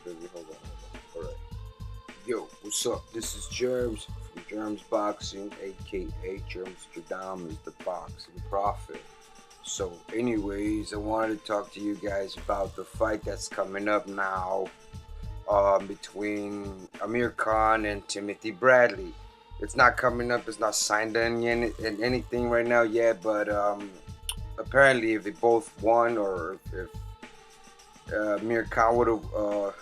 busy. Hold on. All right. Yo, what's up? This is JERMZ from JERMZ Boxing, aka JERMZ is the boxing prophet. So, anyways, I wanted to talk to you guys about the fight that's coming up now between AMIR Khan and Timothy Bradley. It's not coming up. It's not signed in anything right now yet, but apparently, if they both won or if Amir Khan would have.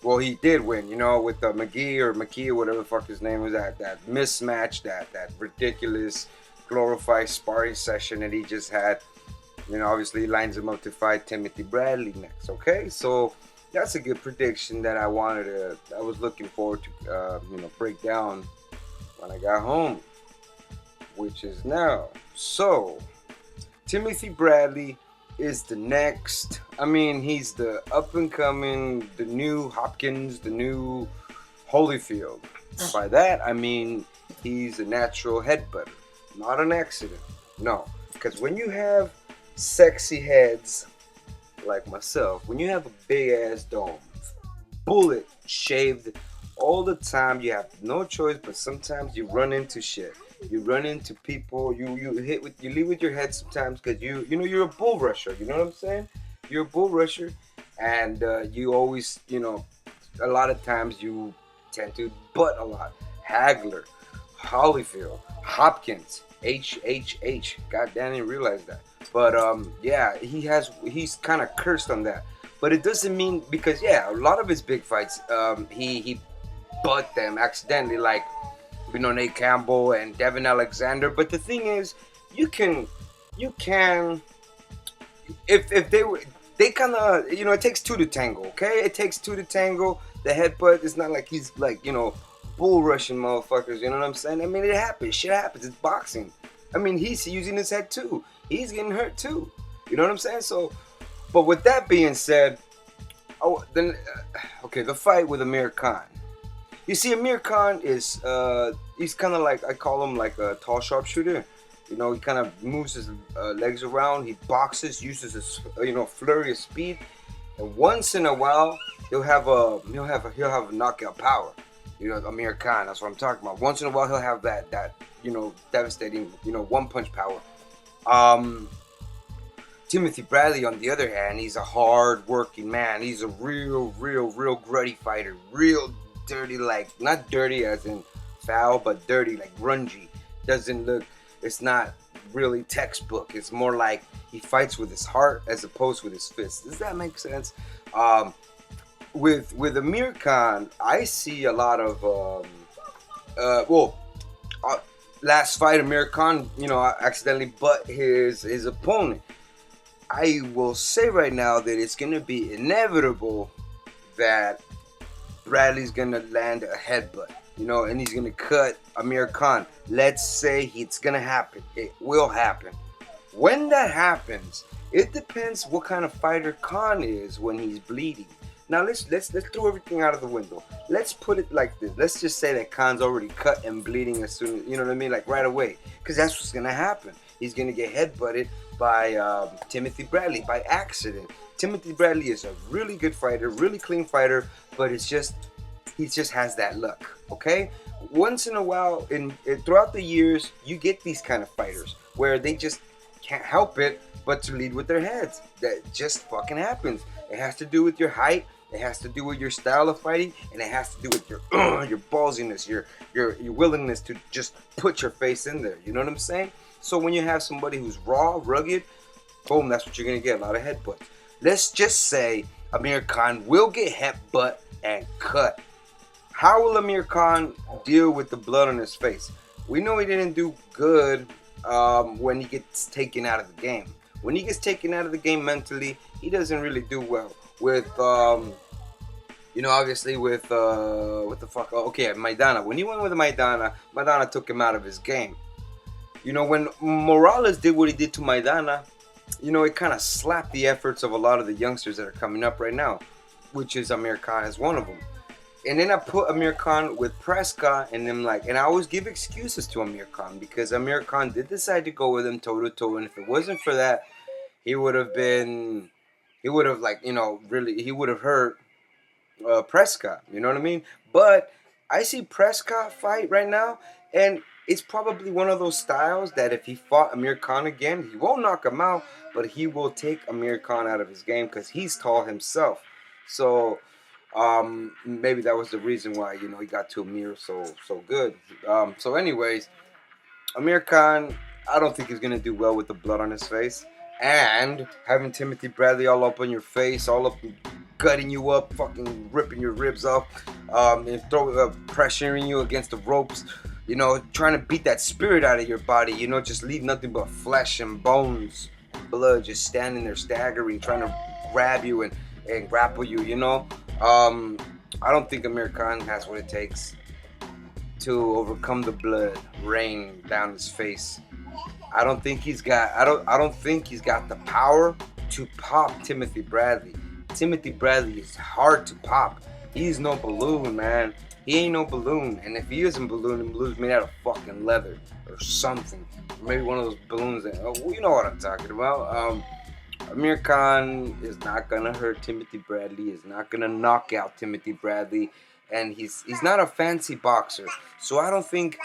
Well, he did win, with McKee or whatever the fuck his name was. That mismatch, that ridiculous glorified sparring session that he just had. Obviously he lines him up to fight Timothy Bradley next. Okay, so that's a good prediction that I was looking forward to, break down when I got home, which is now. So Timothy Bradley is the next. I mean, he's the up and coming, the new Hopkins, the new Holyfield. By that, I mean he's a natural headbutter, not an accident. No, because when you have sexy heads like myself, when you have a big ass dome, bullet shaved all the time, you have no choice. But sometimes you run into shit. You run into people. You leave with your head sometimes because you're a bull rusher. You know what I'm saying? You're a bull rusher, and you always a lot of times you tend to butt a lot. Hagler, Holyfield, Hopkins, H. God damn, I didn't realize that. But yeah, he's kind of cursed on that. But it doesn't mean because a lot of his big fights, he butt them accidentally, like Nate Campbell and Devin Alexander. But the thing is, you can, if they kind of, it takes two to tango. Okay, it takes two to tango. The headbutt is not like he's like bull rushing motherfuckers. You know what I'm saying? I mean, it happens. Shit happens. It's boxing. I mean, he's using his head too. He's getting hurt too. You know what I'm saying? So, but with that being said, okay, the fight with Amir Khan. You see, Amir Khan is he's kind of like, I call him like a tall sharpshooter. He kind of moves his legs around. He boxes, uses his flurry of speed, and once in a while he'll have a knockout power. Amir Khan. That's what I'm talking about. Once in a while he'll have that devastating one punch power. Timothy Bradley, on the other hand, he's a hard working man. He's a real gruddy fighter. Real dirty, like not dirty as in foul, but dirty, like grungy. It's not really textbook. It's more like he fights with his heart as opposed with his fists. Does that make sense? With Amir Khan, I see a lot of last fight Amir Khan, accidentally butt his opponent. I will say right now that it's gonna be inevitable that Bradley's gonna land a headbutt, and he's gonna cut Amir Khan. Let's say it's gonna happen. It will happen. When that happens, it depends what kind of fighter Khan is when he's bleeding. Now let's throw everything out of the window. Let's put it like this. Let's just say that Khan's already cut and bleeding as soon as, you know what I mean, like right away, because that's what's gonna happen. He's gonna get headbutted by Timothy Bradley by accident. Timothy Bradley is a really good fighter, really clean fighter, but he just has that luck. Okay, once in a while, throughout the years, you get these kind of fighters where they just can't help it but to lead with their heads. That just fucking happens. It has to do with your height. It has to do with your style of fighting, and it has to do with your your ballsiness, your willingness to just put your face in there. You know what I'm saying? So when you have somebody who's raw, rugged, boom, that's what you're gonna get. A lot of headbutts. Let's just say Amir Khan will get headbutt and cut. How will Amir Khan deal with the blood on his face? We know he didn't do good when he gets taken out of the game. When he gets taken out of the game mentally, he doesn't really do well. With obviously with what the fuck? Okay, Maidana. When he went with Maidana took him out of his game. When Morales did what he did to Maidana, it kind of slapped the efforts of a lot of the youngsters that are coming up right now, which is Amir Khan as one of them. And then I put Amir Khan with Prescott, and I always give excuses to Amir Khan because Amir Khan did decide to go with him toe to toe, and if it wasn't for that, he would have hurt Prescott. You know what I mean? But I see Prescott fight right now, and it's probably one of those styles that if he fought Amir Khan again, he won't knock him out, but he will take Amir Khan out of his game because he's tall himself. So maybe that was the reason why he got to Amir so good. So anyways, Amir Khan, I don't think he's gonna do well with the blood on his face, and having Timothy Bradley all up on your face, all up, gutting you up, fucking ripping your ribs off, and pressuring you against the ropes. Trying to beat that spirit out of your body. Just leave nothing but flesh and bones, and blood, just standing there staggering, trying to grab you and grapple you. I don't think Amir Khan has what it takes to overcome the blood rain down his face. I don't think he's got the power to pop Timothy Bradley. Timothy Bradley is hard to pop. He's no balloon, man. He ain't no balloon. And if he is a balloon, the balloon's made out of fucking leather or something. Maybe one of those balloons that, you know what I'm talking about. Amir Khan is not gonna hurt Timothy Bradley. Is not gonna knock out Timothy Bradley, and he's not a fancy boxer. So I don't think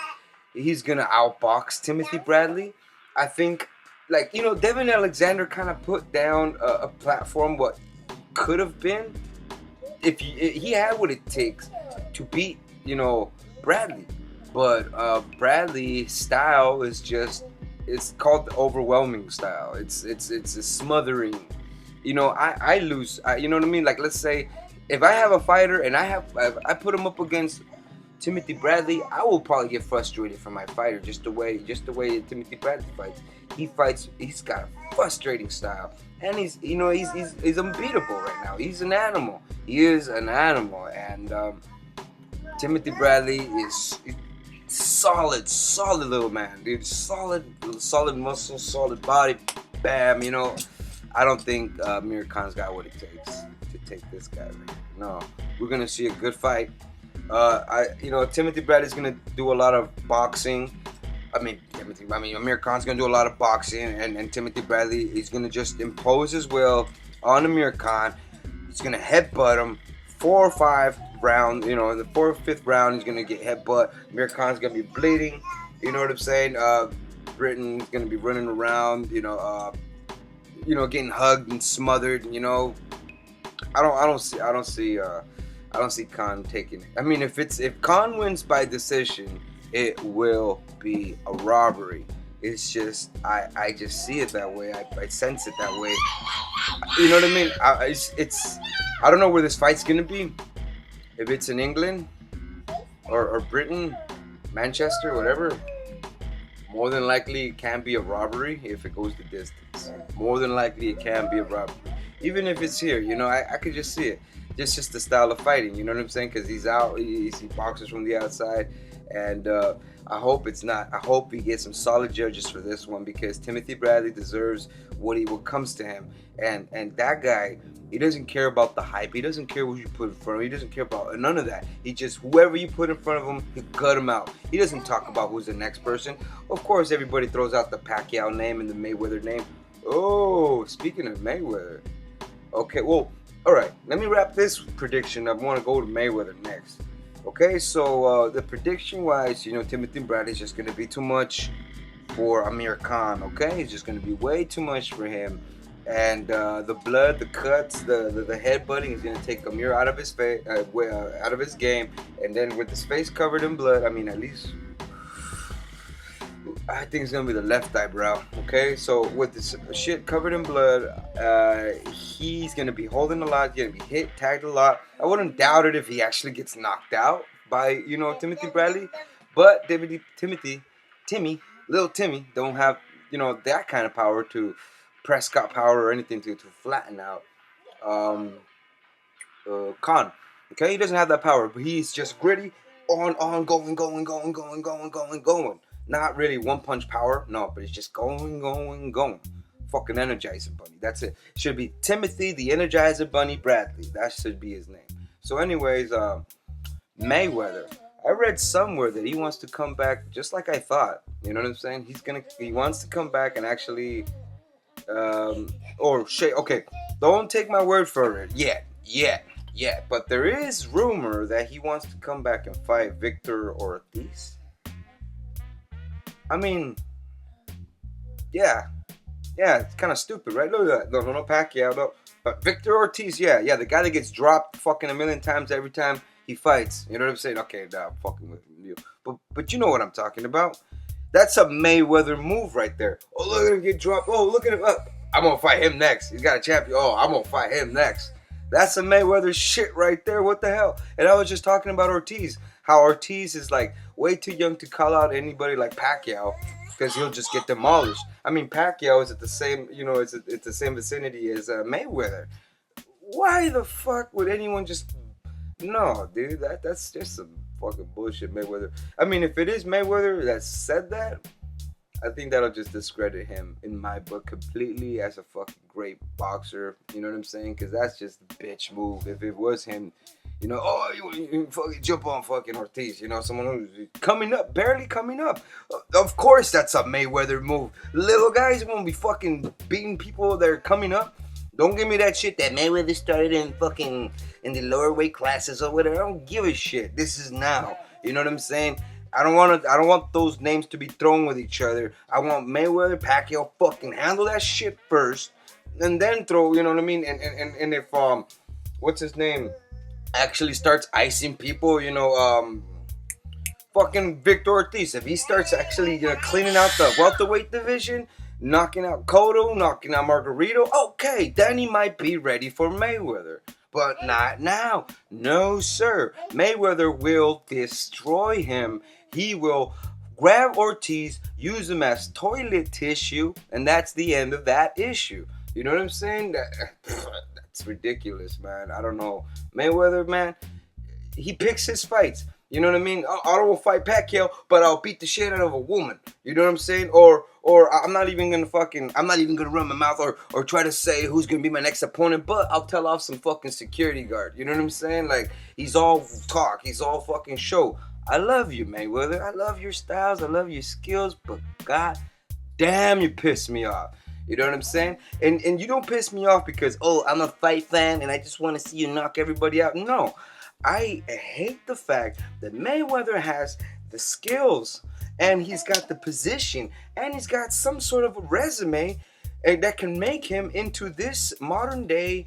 he's gonna outbox Timothy Bradley. I think, Devin Alexander kind of put down a platform what could have been if he had what it takes to beat Bradley, but Bradley's style is just, it's called the overwhelming style. It's a smothering. I lose. You know what I mean? Like, let's say if I have a fighter and I put him up against Timothy Bradley, I will probably get frustrated for my fighter just the way Timothy Bradley fights. He's got a frustrating style, and he's unbeatable right now. He's an animal. He is an animal, and Timothy Bradley is solid little man, dude. Solid muscle, solid body. Bam, I don't think Amir Khan's got what it takes to take this guy right now. No, we're gonna see a good fight. Timothy Bradley's gonna do a lot of boxing. Amir Khan's gonna do a lot of boxing, and Timothy Bradley is gonna just impose his will on Amir Khan. He's gonna headbutt him 4 or 5 rounds. In the 4th or 5th round, he's gonna get headbutt. Amir Khan's gonna be bleeding. You know what I'm saying? Britain's gonna be running around. Getting hugged and smothered. I don't see Khan taking it. If Khan wins by decision, it will be a robbery. It's just I just see it that way. I sense it that way. You know what I mean? I don't know where this fight's gonna be. If it's in England or Britain, Manchester, whatever, more than likely it can be a robbery if it goes the distance. More than likely it can be a robbery. Even if it's here, I could just see it. Just the style of fighting, you know what I'm saying? Because he's out, he boxes from the outside, and I hope it's not. I hope he gets some solid judges for this one, because Timothy Bradley deserves what comes to him, and that guy, he doesn't care about the hype. He doesn't care who you put in front of him. He doesn't care about none of that. He just, whoever you put in front of him, he gut him out. He doesn't talk about who's the next person. Of course, everybody throws out the Pacquiao name and the Mayweather name. Oh, speaking of Mayweather, okay, well, all right, let me wrap this prediction. I want to go to Mayweather next. Okay, so the prediction-wise, Timothy Bradley is just going to be too much for Amir Khan, okay? It's just going to be way too much for him. And the blood, the cuts, the headbutting is going to take Amir out of his face, out of his game. And then with his face covered in blood, at least I think it's gonna be the left eyebrow. Okay, so with this shit covered in blood, he's gonna be holding a lot. He's gonna be hit, tagged a lot. I wouldn't doubt it if he actually gets knocked out by Timothy Bradley, but little Timmy, don't have that kind of power to Prescott power or anything to flatten out Khan. Okay, he doesn't have that power, but he's just gritty, on, going. Not really one punch power, no, but it's just going. Fucking Energizer Bunny. That's it. Should be Timothy the Energizer Bunny Bradley. That should be his name. So, anyways, Mayweather. I read somewhere that he wants to come back, just like I thought. You know what I'm saying? He wants to come back and actually, okay. Don't take my word for it yet. yet. But there is rumor that he wants to come back and fight Victor Ortiz. I mean, yeah. Yeah, it's kind of stupid, right? Look at that. No, Pacquiao, no. But Victor Ortiz, yeah, the guy that gets dropped fucking a million times every time he fights. You know what I'm saying? Okay, nah, I'm fucking with you. But you know what I'm talking about. That's a Mayweather move right there. Oh, look at him get dropped. Oh, look at him. I'm going to fight him next. He's got a champion. Oh, I'm going to fight him next. That's a Mayweather shit right there. What the hell? And I was just talking about Ortiz. How Ortiz is like way too young to call out anybody like Pacquiao, because he'll just get demolished. I mean, Pacquiao is at the same, it's the same vicinity as Mayweather. Why the fuck would anyone just? No, dude, that's just some fucking bullshit, Mayweather. I mean, if it is Mayweather that said that, I think that'll just discredit him in my book completely as a fucking great boxer. You know what I'm saying? Because that's just a bitch move. If it was him, you fucking jump on fucking Ortiz. Someone who's coming up, barely coming up. Of course, that's a Mayweather move. Little guys won't be fucking beating people that are coming up. Don't give me that shit that Mayweather started in the lower weight classes or whatever. I don't give a shit. This is now. You know what I'm saying? I don't want those names to be thrown with each other. I want Mayweather, Pacquiao fucking handle that shit first, and then throw. You know what I mean? And if what's his name actually starts icing people, fucking Victor Ortiz, if he starts actually cleaning out the welterweight division, knocking out Cotto, knocking out Margarito, okay, then he might be ready for Mayweather. But not now. No, sir. Mayweather will destroy him. He will grab Ortiz, use him as toilet tissue, and that's the end of that issue. You know what I'm saying? That's ridiculous, man. I don't know. Mayweather, man, he picks his fights. You know what I mean? I don't fight Pacquiao, but I'll beat the shit out of a woman. You know what I'm saying? Or I'm not even gonna run my mouth or try to say who's gonna be my next opponent, but I'll tell off some fucking security guard. You know what I'm saying? Like, he's all talk, he's all fucking show. I love you, Mayweather. I love your styles, I love your skills, but god damn, you piss me off. You know what I'm saying? And you don't piss me off because, I'm a fight fan and I just want to see you knock everybody out. No. I hate the fact that Mayweather has the skills and he's got the position and he's got some sort of a resume that can make him into this modern day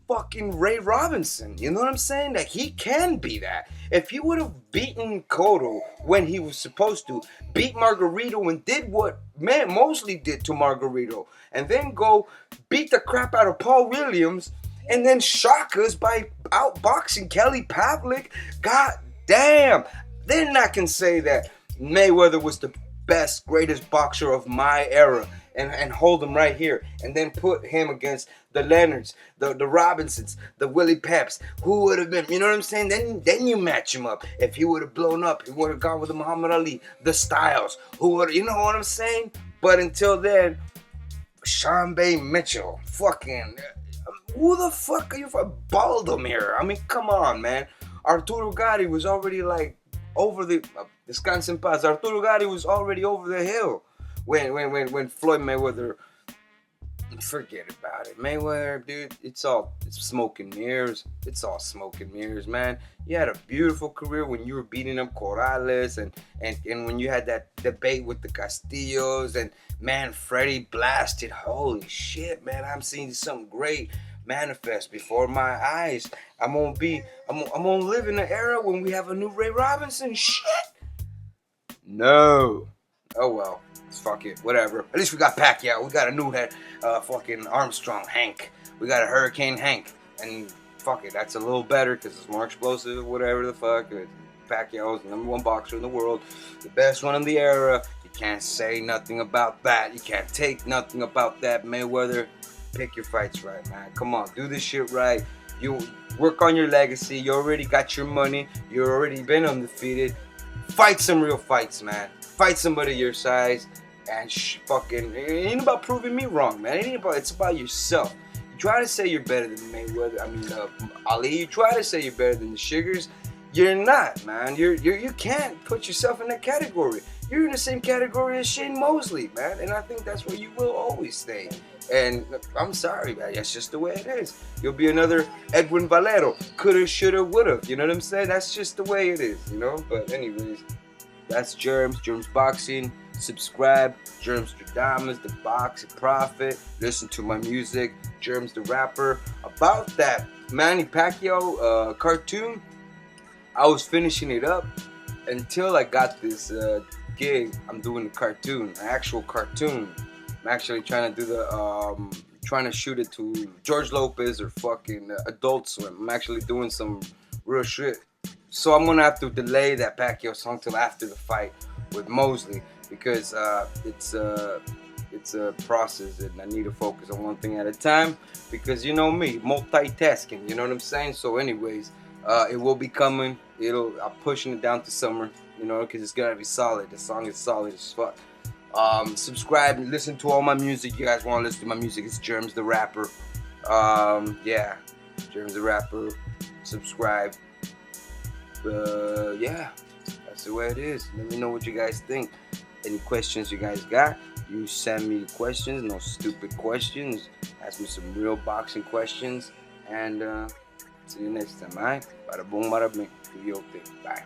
fucking Ray Robinson. You know what I'm saying? That he can be that. If he would have beaten Cotto when he was supposed to, beat Margarito and did what Mosley did to Margarito, and then go beat the crap out of Paul Williams, and then shock us by outboxing Kelly Pavlik, god damn, then I can say that Mayweather was the best, greatest boxer of my era, and hold him right here, and then put him against the Leonards, the Robinsons, the Willie Peps, who would have been, you know what I'm saying? Then you match him up. If he would have blown up, he would have gone with the Muhammad Ali, the Styles, who would, you know what I'm saying? But until then, Sean Bay Mitchell, fucking, who the fuck are you for? Baldomir? I mean, come on, man. Arturo Gatti was already like over the Wisconsin Pass. Arturo Gatti was already over the hill when Floyd Mayweather. Forget about it, Mayweather, dude. It's smoke and mirrors. It's all smoke and mirrors, man. You had a beautiful career when you were beating up Corrales and when you had that debate with the Castillos and man, Freddie blasted. Holy shit, man! I'm seeing something great manifest before my eyes. I'm gonna live in an era when we have a new Ray Robinson. Shit. No. Oh well. Fuck it. Whatever. At least we got Pacquiao. We got a new head. Fucking Armstrong Hank. We got a Hurricane Hank. And fuck it. That's a little better because it's more explosive. Whatever the fuck. Pacquiao's the number one boxer in the world. The best one in the era. You can't say nothing about that. You can't take nothing about that, Mayweather. Pick your fights right, man. Come on, do this shit right. You work on your legacy. You already got your money. You already been undefeated. Fight some real fights, man. Fight somebody your size, and fucking. It ain't about proving me wrong, man. It's about yourself. You try to say you're better than Mayweather. Ali. You try to say you're better than the Sugars. You're not, man. You can't put yourself in that category. You're in the same category as Shane Mosley, man. And I think that's where you will always stay. And I'm sorry, man. That's just the way it is. You'll be another Edwin Valero. Coulda, shoulda, woulda. You know what I'm saying? That's just the way it is, you know? But anyways, that's JERMZ, JERMZ Boxing. Subscribe, JERMZ the Boxing Prophet. Listen to my music, JERMZ the Rapper. About that Manny Pacquiao cartoon, I was finishing it up until I got this gig. I'm doing a cartoon, an actual cartoon. I'm actually trying to do trying to shoot it to George Lopez or fucking Adult Swim. I'm actually doing some real shit. So I'm gonna have to delay that Pacquiao song till after the fight with Mosley because it's a process and I need to focus on one thing at a time because you know me, multitasking. You know what I'm saying? So, anyways, it will be coming. I'm pushing it down to summer. You know, because it's gonna be solid. The song is solid as fuck. Subscribe and listen to all my music. You guys want to listen to my music? It's JERMZ the Rapper. Yeah, JERMZ the Rapper. Subscribe. Yeah, that's the way it is. Let me know what you guys think. Any questions you guys got? You send me questions, no stupid questions. Ask me some real boxing questions. And see you next time, alright? Bada boom, bada bing. Do your thing. Bye.